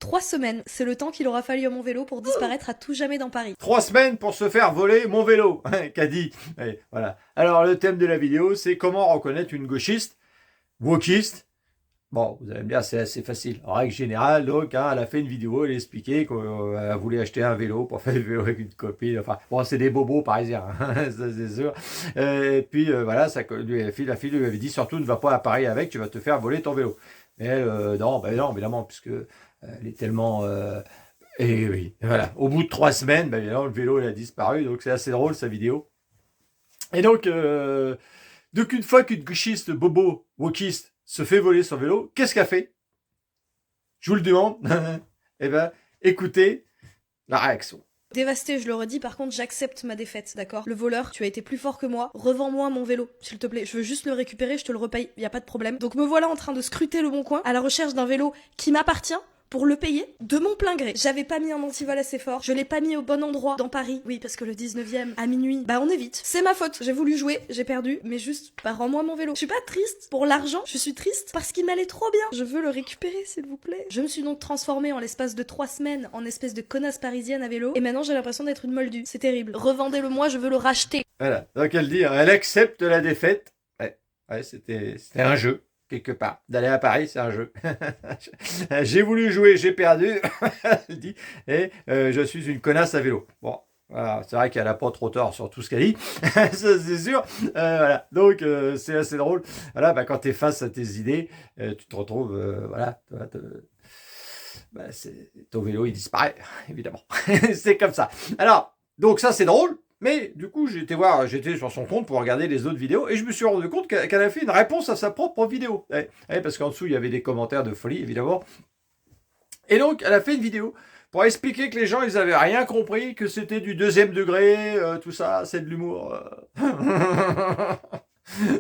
3 semaines, c'est le temps qu'il aura fallu à mon vélo pour disparaître à tout jamais dans Paris. 3 semaines pour se faire voler mon vélo, qu'a dit. Et voilà. Alors le thème de la vidéo, c'est comment reconnaître une gauchiste, wokiste. Bon, vous allez me dire, c'est assez facile. En règle générale, donc, elle a fait une vidéo, elle a expliqué qu'elle voulait acheter un vélo pour faire du vélo avec une copine. Enfin, bon, c'est des bobos parisiens, ça c'est sûr. Et puis, voilà, la fille lui avait dit, surtout, ne va pas à Paris avec, tu vas te faire voler ton vélo. Mais elle, non, non, évidemment, puisque elle est tellement... et oui, voilà. Au bout de 3 semaines, évidemment, le vélo, il a disparu. Donc, c'est assez drôle, sa vidéo. Et donc une fois qu'une gauchiste bobo, wokiste, se fait voler son vélo, qu'est-ce qu'elle fait? Je vous le demande. Eh ben, écoutez la réaction. Dévasté, je le redis, par contre j'accepte ma défaite, d'accord? Le voleur, tu as été plus fort que moi, revends-moi mon vélo, s'il te plaît, je veux juste le récupérer, je te le repaye, y a pas de problème. Donc me voilà en train de scruter le bon coin, à la recherche d'un vélo qui m'appartient, pour le payer de mon plein gré. J'avais pas mis un antivol assez fort, je l'ai pas mis au bon endroit dans Paris. Oui, parce que le 19e, à minuit, on évite. C'est ma faute, j'ai voulu jouer, j'ai perdu, mais juste, rends-moi mon vélo. Je suis pas triste pour l'argent, je suis triste parce qu'il m'allait trop bien. Je veux le récupérer, s'il vous plaît. Je me suis donc transformée en l'espace de 3 semaines en espèce de connasse parisienne à vélo, et maintenant j'ai l'impression d'être une moldue. C'est terrible. Revendez-le moi, je veux le racheter. Voilà. Donc elle dit, elle accepte la défaite. Ouais, c'était un jeu. Quelque part. D'aller à Paris, c'est un jeu. J'ai voulu jouer, j'ai perdu. Elle dit, et je suis une connasse à vélo. Bon, voilà, c'est vrai qu'elle n'a pas trop tort sur tout ce qu'elle dit, ça c'est sûr. Voilà, donc c'est assez drôle. Voilà, quand tu es face à tes idées, tu te retrouves, voilà, ton vélo il disparaît, évidemment. C'est comme ça. Alors, donc ça c'est drôle. Mais du coup, j'étais sur son compte pour regarder les autres vidéos et je me suis rendu compte qu'elle a fait une réponse à sa propre vidéo. Parce qu'en dessous, il y avait des commentaires de folie, évidemment. Et donc, elle a fait une vidéo pour expliquer que les gens, ils avaient rien compris, que c'était du 2e degré, tout ça, c'est de l'humour.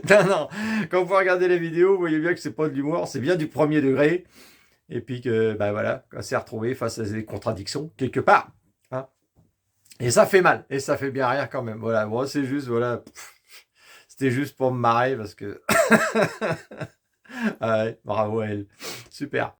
Non. Quand vous regardez les vidéos, vous voyez bien que c'est pas de l'humour, c'est bien du 1er degré. Et puis que, voilà, quand s'est retrouvé face à des contradictions, quelque part. Hein. Et ça fait mal, et ça fait bien rire quand même. Voilà, moi c'est juste, voilà, c'était juste pour me marrer parce que... ah ouais, bravo à elle, super.